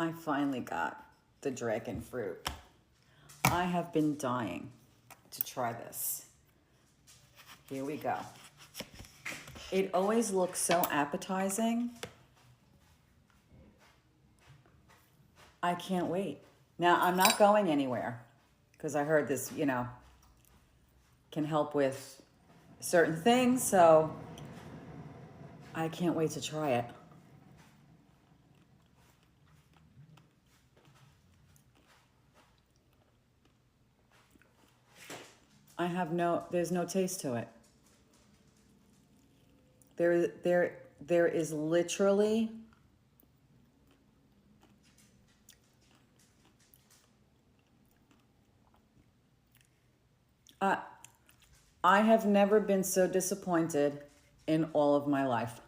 I finally got the dragon fruit. I have been dying to try this. Here we go. It always looks so appetizing. I can't wait. Now, I'm not going anywhere because I heard this, can help with certain things, so I can't wait to try it. There's no taste to it. There is literally I have never been so disappointed in all of my life.